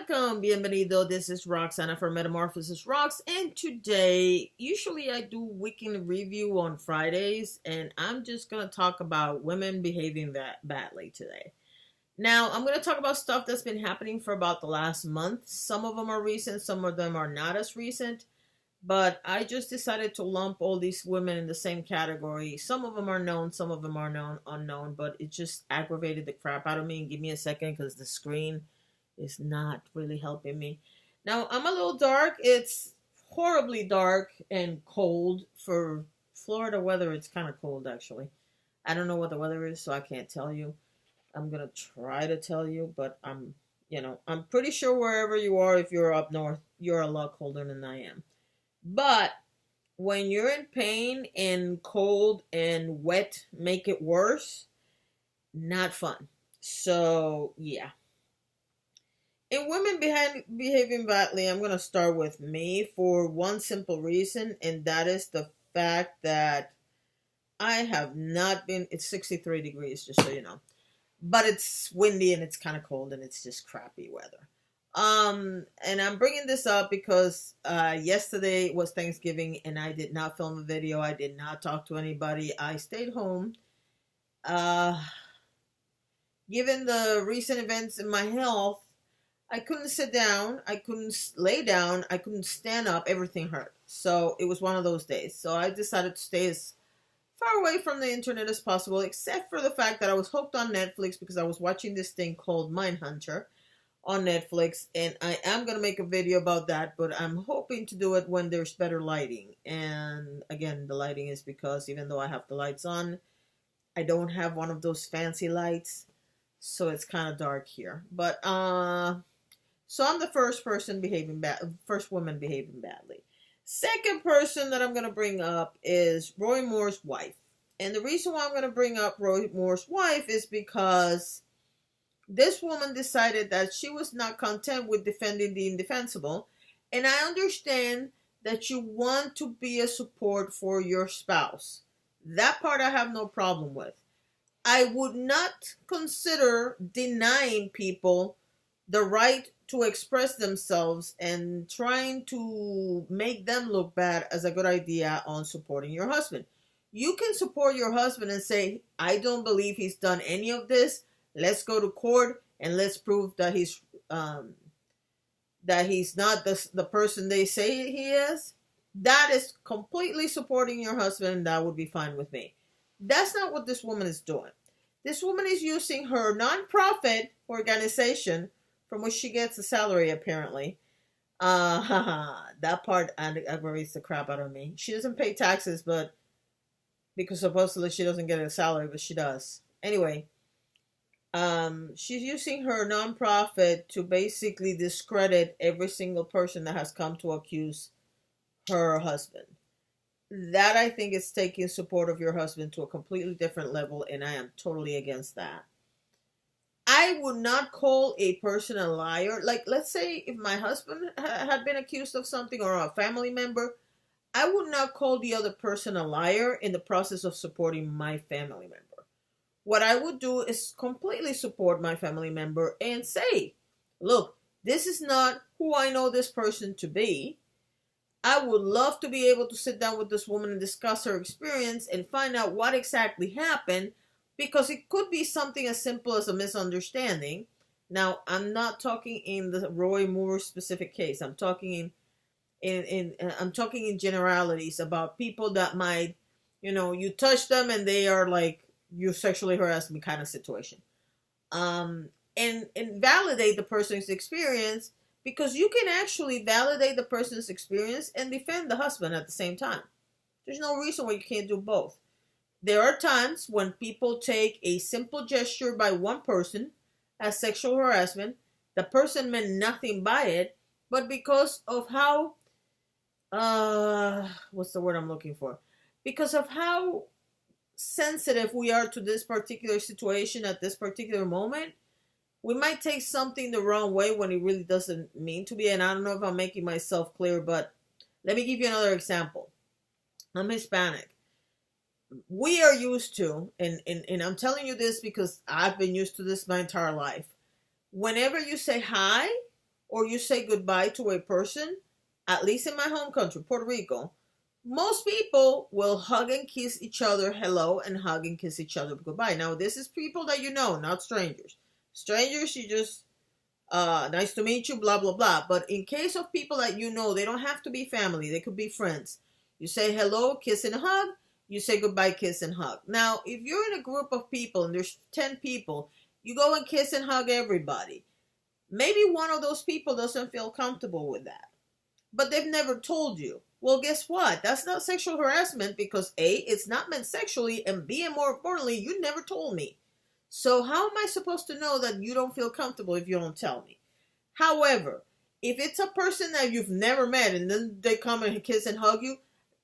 Welcome, bienvenido. This is Roxana from Metamorphosis Rocks, and today, usually I do weekend review on Fridays, and I'm just gonna talk about women behaving badly today. Now, I'm gonna talk about stuff that's been happening for about the last month. Some of them are recent, some of them are not as recent, but I just decided to lump all these women in the same category. Some of them are known, some of them are unknown, but it just aggravated the crap out of me. And give me a second, because the screen is not really helping me. Now, I'm a little dark. It's horribly dark and cold for Florida weather. It's kind of cold, actually. I don't know what the weather is, so I can't tell you. I'm going to try to tell you, but I'm pretty sure wherever you are, if you're up north, you're a lot colder than I am. But when you're in pain and cold and wet make it worse, not fun. So, yeah. In women behaving badly, I'm going to start with me for one simple reason, and that is the fact that I have not been, it's 63 degrees, just so you know, but it's windy and it's kind of cold and it's just crappy weather. And I'm bringing this up because yesterday was Thanksgiving and I did not film a video. I did not talk to anybody. I stayed home. Given the recent events in my health, I couldn't sit down, I couldn't lay down, I couldn't stand up, everything hurt. So it was one of those days. So I decided to stay as far away from the internet as possible, except for the fact that I was hooked on Netflix because I was watching this thing called Mindhunter on Netflix, and I am going to make a video about that, but I'm hoping to do it when there's better lighting. And again, the lighting is because even though I have the lights on, I don't have one of those fancy lights, so it's kind of dark here. But so I'm the first woman behaving badly. Second person that I'm going to bring up is Roy Moore's wife. And the reason why I'm going to bring up Roy Moore's wife is because this woman decided that she was not content with defending the indefensible. And I understand that you want to be a support for your spouse. That part I have no problem with. I would not consider denying people the right to express themselves and trying to make them look bad as a good idea on supporting your husband. You can support your husband and say, I don't believe he's done any of this. Let's go to court and let's prove that he's not the person they say he is. That is completely supporting your husband, and that would be fine with me. That's not what this woman is doing. This woman is using her nonprofit organization from which she gets a salary, apparently. That part aggravates the crap out of me. She doesn't pay taxes, but because supposedly she doesn't get a salary, but she does. Anyway, she's using her nonprofit to basically discredit every single person that has come to accuse her husband. That, I think, is taking support of your husband to a completely different level, and I am totally against that. I would not call a person a liar. Like, let's say if my husband had been accused of something, or a family member, I would not call the other person a liar in the process of supporting my family member. What I would do is completely support my family member and say, look, this is not who I know this person to be. I would love to be able to sit down with this woman and discuss her experience and find out what exactly happened, because it could be something as simple as a misunderstanding. Now, I'm not talking in the Roy Moore specific case. I'm talking I'm talking in generalities about people that might, you touch them and they are like, you sexually harass me kind of situation. And validate the person's experience, because you can actually validate the person's experience and defend the husband at the same time. There's no reason why you can't do both. There are times when people take a simple gesture by one person as sexual harassment. The person meant nothing by it, but because of how, what's the word I'm looking for? Because of how sensitive we are to this particular situation at this particular moment, we might take something the wrong way when it really doesn't mean to be. And I don't know if I'm making myself clear, but let me give you another example. I'm Hispanic. We are used to, and I'm telling you this because I've been used to this my entire life. Whenever you say hi, or you say goodbye to a person, at least in my home country, Puerto Rico, most people will hug and kiss each other hello and hug and kiss each other goodbye. Now, this is people that you know, not strangers. Strangers, you just, nice to meet you, blah, blah, blah. But in case of people that you know, they don't have to be family, they could be friends. You say hello, kiss and hug. You say goodbye, kiss and hug. Now, if you're in a group of people and there's 10 people, you go and kiss and hug everybody. Maybe one of those people doesn't feel comfortable with that, but they've never told you. Well, guess what? That's not sexual harassment because A, it's not meant sexually, and B, and more importantly, you never told me. So how am I supposed to know that you don't feel comfortable if you don't tell me? However, if it's a person that you've never met and then they come and kiss and hug you,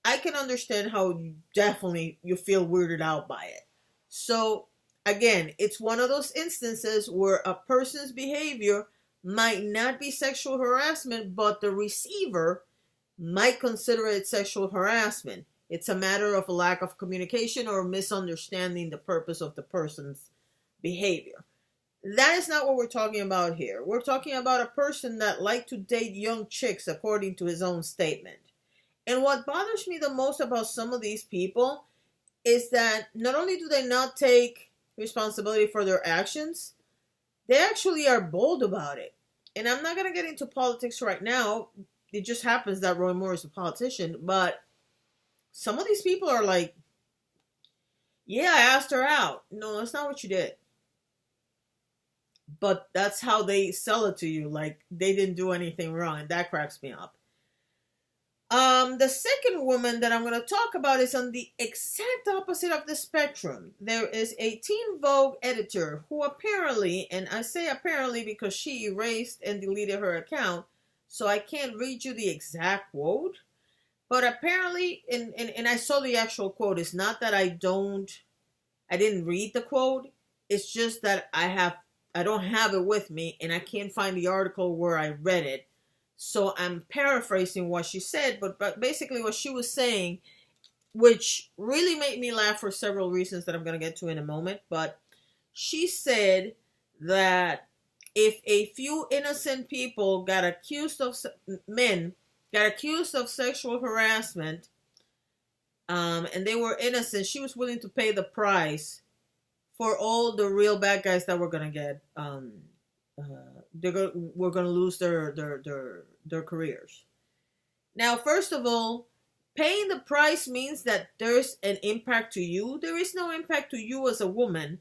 I can understand how you feel weirded out by it. So again, it's one of those instances where a person's behavior might not be sexual harassment, but the receiver might consider it sexual harassment. It's a matter of a lack of communication or misunderstanding the purpose of the person's behavior. That is not what we're talking about here. We're talking about a person that liked to date young chicks, according to his own statement. And what bothers me the most about some of these people is that not only do they not take responsibility for their actions, they actually are bold about it. And I'm not going to get into politics right now. It just happens that Roy Moore is a politician. But some of these people are like, yeah, I asked her out. No, that's not what you did. But that's how they sell it to you. Like they didn't do anything wrong. And that cracks me up. The second woman that I'm going to talk about is on the exact opposite of the spectrum. There is a Teen Vogue editor who apparently, and I say apparently because she erased and deleted her account, so I can't read you the exact quote, but apparently, and I saw the actual quote. It's not that I didn't read the quote. It's just that I don't have it with me and I can't find the article where I read it. So I'm paraphrasing what she said, but basically what she was saying, which really made me laugh for several reasons that I'm going to get to in a moment, but she said that if a few innocent people men got accused of sexual harassment, and they were innocent, she was willing to pay the price for all the real bad guys that were going to get, we're going to lose their careers. Now, first of all, paying the price means that there's an impact to you. There is no impact to you as a woman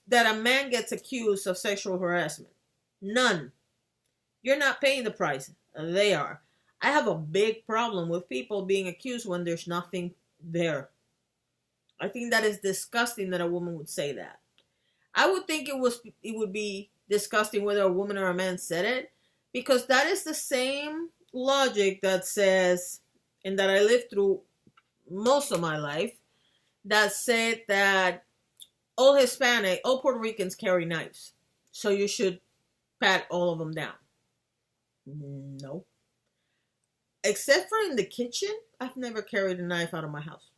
that a man gets accused of sexual harassment. None. You're not paying the price. They are. I have a big problem with people being accused when there's nothing there. I think that is disgusting that a woman would say that. I would think it would be disgusting whether a woman or a man said it, because that is the same logic that says, and that I lived through most of my life, that said that all Puerto Ricans carry knives, so you should pat all of them down. No. Except for in the kitchen, I've never carried a knife out of my house.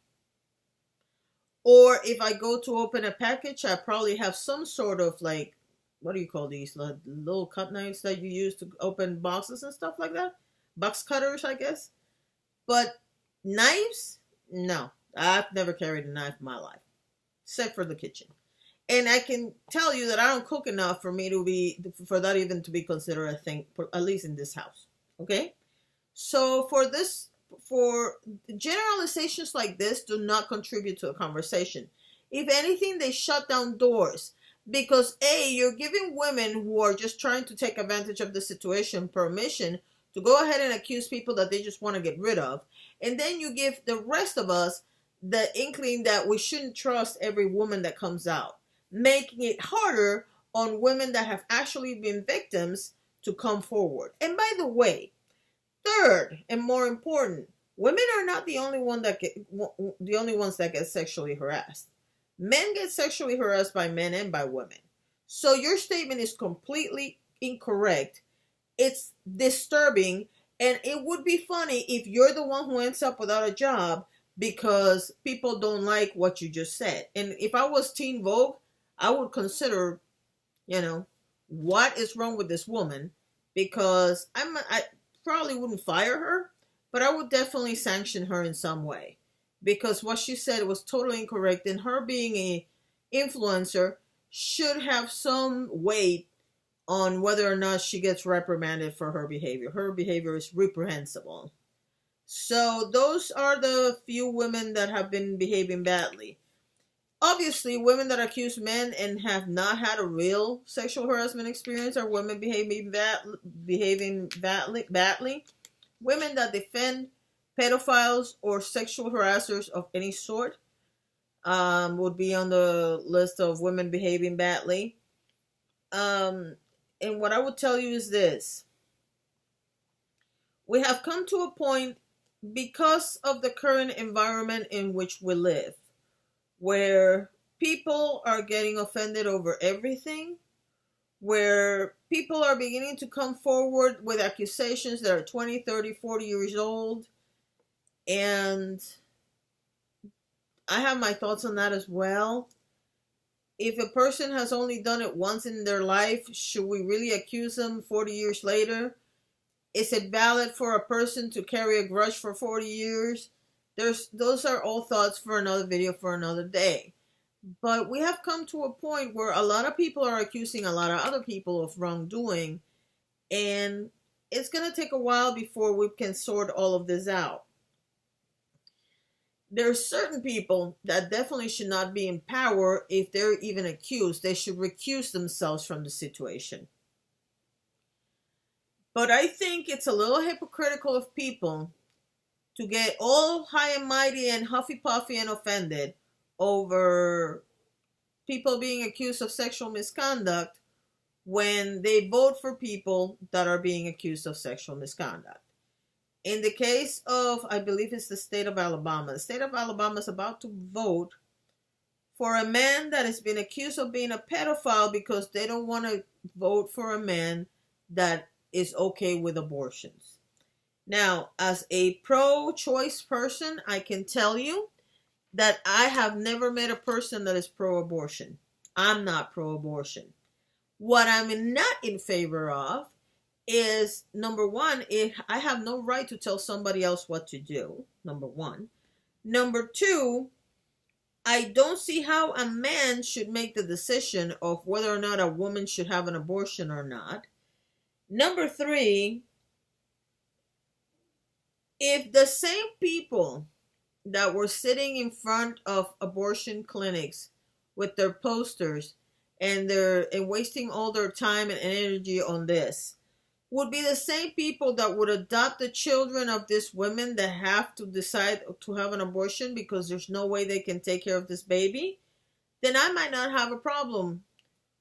Or if I go to open a package, I probably have some sort of like, what do you call these? Little cut knives that you use to open boxes and stuff like that? Box cutters, I guess. But knives? No. I've never carried a knife in my life. Except for the kitchen. And I can tell you that I don't cook enough for that even to be considered a thing, at least in this house. Okay? So for generalizations like this do not contribute to a conversation. If anything, they shut down doors. Because A, you're giving women who are just trying to take advantage of the situation permission to go ahead and accuse people that they just want to get rid of. And then you give the rest of us the inkling that we shouldn't trust every woman that comes out, making it harder on women that have actually been victims to come forward. And by the way, third and more important, women are not the only ones that get sexually harassed. Men get sexually harassed by men and by women. So your statement is completely incorrect. It's disturbing, and it would be funny if you're the one who ends up without a job because people don't like what you just said. And if I was Teen Vogue, I would consider, what is wrong with this woman? because I probably wouldn't fire her, but I would definitely sanction her in some way, because what she said was totally incorrect, and her being a influencer should have some weight on whether or not she gets reprimanded for her behavior. Her behavior is reprehensible. So those are the few women that have been behaving badly. Obviously, women that accuse men and have not had a real sexual harassment experience are women behaving badly. Women that defend pedophiles or sexual harassers of any sort would be on the list of women behaving badly. And what I would tell you is this. We have come to a point, because of the current environment in which we live, where people are getting offended over everything, where people are beginning to come forward with accusations that are 20, 30, 40 years old. And I have my thoughts on that as well. If a person has only done it once in their life, should we really accuse them 40 years later? Is it valid for a person to carry a grudge for 40 years? Those are all thoughts for another video for another day. But we have come to a point where a lot of people are accusing a lot of other people of wrongdoing, and it's going to take a while before we can sort all of this out. There's certain people that definitely should not be in power if they're even accused. They should recuse themselves from the situation. But I think it's a little hypocritical of people to get all high and mighty and huffy puffy and offended over people being accused of sexual misconduct when they vote for people that are being accused of sexual misconduct. In the case of, I believe it's the state of Alabama, the state of Alabama is about to vote for a man that has been accused of being a pedophile because they don't want to vote for a man that is okay with abortions. Now, as a pro-choice person, I can tell you that I have never met a person that is pro-abortion. I'm not pro-abortion. What I'm not in favor of is, number one, I have no right to tell somebody else what to do, number one. Number two, I don't see how a man should make the decision of whether or not a woman should have an abortion or not. Number three, if the same people that were sitting in front of abortion clinics with their posters and wasting all their time and energy on this would be the same people that would adopt the children of these women that have to decide to have an abortion because there's no way they can take care of this baby, then I might not have a problem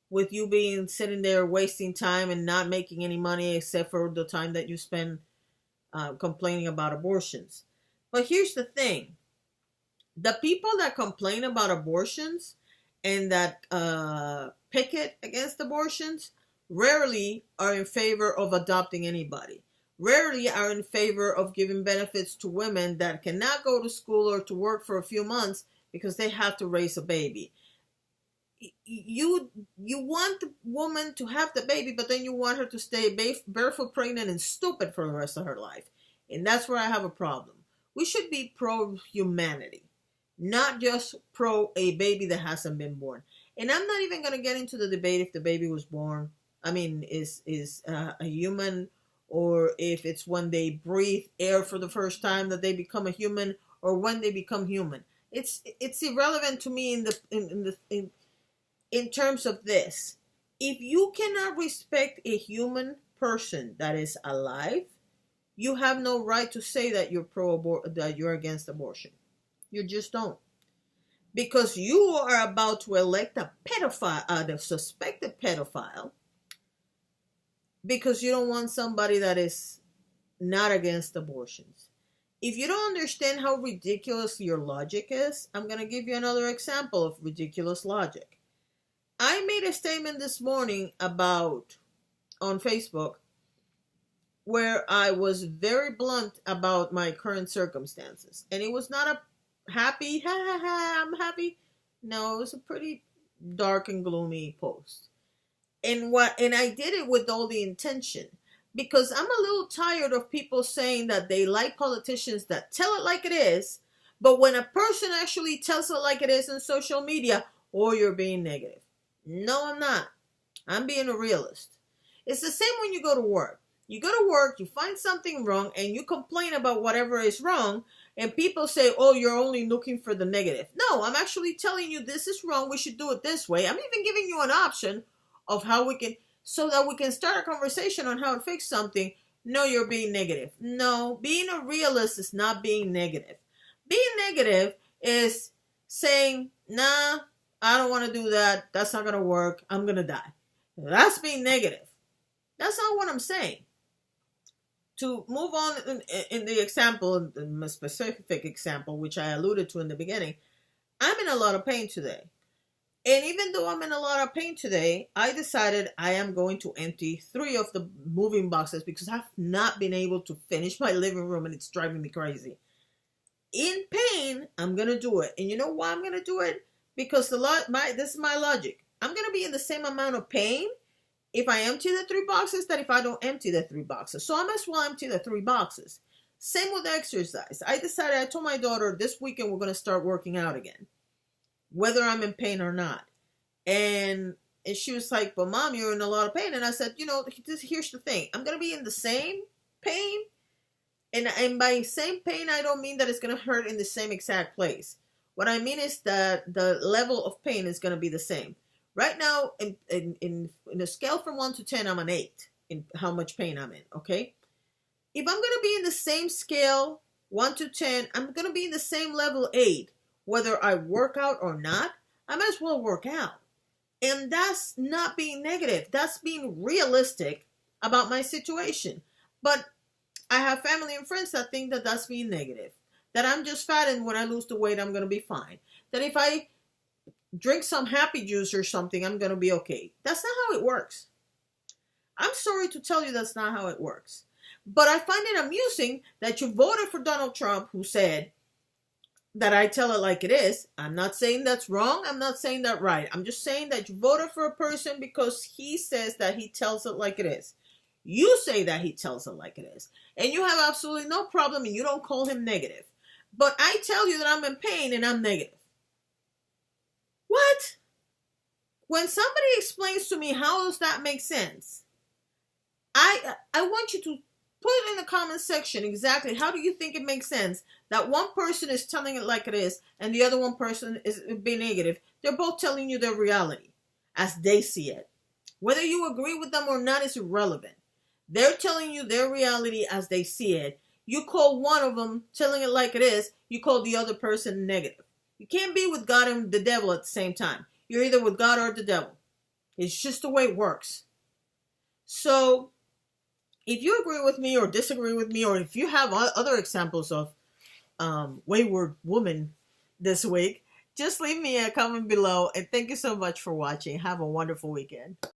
with you being sitting there wasting time and not making any money except for the time that you spend complaining about abortions. But here's the thing. The people that complain about abortions and that picket against abortions rarely are in favor of adopting anybody. Rarely are in favor of giving benefits to women that cannot go to school or to work for a few months because they have to raise a baby. You want the woman to have the baby, but then you want her to stay barefoot, pregnant, and stupid for the rest of her life. And that's where I have a problem. We should be pro-humanity, not just pro a baby that hasn't been born. And I'm not even going to get into the debate if the baby was born. I mean, is a human, or if it's when they breathe air for the first time that they become a human, or when they become human. It's irrelevant to me in terms of this. If you cannot respect a human person that is alive, you have no right to say that you're against abortion. You just don't. Because you are about to elect a pedophile, a suspected pedophile, because you don't want somebody that is not against abortions. If you don't understand how ridiculous your logic is, I'm going to give you another example of ridiculous logic. I made a statement this morning on Facebook, where I was very blunt about my current circumstances. And it was not a happy, I'm happy. No, it was a pretty dark and gloomy post. And I did it with all the intention. because I'm a little tired of people saying that they like politicians that tell it like it is, but when a person actually tells it like it is on social media, oh, you're being negative. No, I'm not. I'm being a realist. It's the same when you go to work. You go to work, you find something wrong, and you complain about whatever is wrong, and people say, oh, you're only looking for the negative. No, I'm actually telling you this is wrong. We should do it this way. I'm even giving you an option of how we can, so that we can start a conversation on how to fix something. No, you're being negative. No, being a realist is not being negative. Being negative is saying, nah, I don't want to do that. That's not going to work. I'm going to die. That's being negative. That's not what I'm saying. To move on in the example, in a specific example, which I alluded to in the beginning, I'm in a lot of pain today. And even though I'm in a lot of pain today, I decided I am going to empty 3 of the moving boxes because I've not been able to finish my living room and it's driving me crazy. In pain, I'm going to do it. And you know why I'm going to do it? Because this is my logic. I'm going to be in the same amount of pain if I empty the 3 boxes that if I don't empty the 3 boxes. So I might as well empty the 3 boxes. Same with exercise. I told my daughter this weekend we're going to start working out again, whether I'm in pain or not. And she was like, but Mom, you're in a lot of pain. And I said, here's the thing. I'm going to be in the same pain. And by same pain, I don't mean that it's going to hurt in the same exact place. What I mean is that the level of pain is going to be the same. Right now, in a scale from 1 to 10, I'm an 8 in how much pain I'm in, okay? If I'm going to be in the same scale, 1 to 10, I'm going to be in the same level 8. Whether I work out or not, I might as well work out. And that's not being negative. That's being realistic about my situation. But I have family and friends that think that that's being negative. That I'm just fat and when I lose the weight, I'm going to be fine. That if I drink some happy juice or something, I'm going to be okay. That's not how it works. I'm sorry to tell you that's not how it works. But I find it amusing that you voted for Donald Trump, who said that I tell it like it is. I'm not saying that's wrong. I'm not saying that right. I'm just saying that you voted for a person because he says that he tells it like it is. You say that he tells it like it is. And you have absolutely no problem and you don't call him negative. But I tell you that I'm in pain and I'm negative. What? When somebody explains to me how does that make sense, I want you to put in the comment section exactly how do you think it makes sense that one person is telling it like it is and the other one person is being negative. They're both telling you their reality as they see it. Whether you agree with them or not is irrelevant. They're telling you their reality as they see it. You call one of them telling it like it is. You call the other person negative. You can't be with God and the devil at the same time. You're either with God or the devil. It's just the way it works. So, if you agree with me or disagree with me, or if you have other examples of wayward women this week, just leave me a comment below. And thank you so much for watching. Have a wonderful weekend.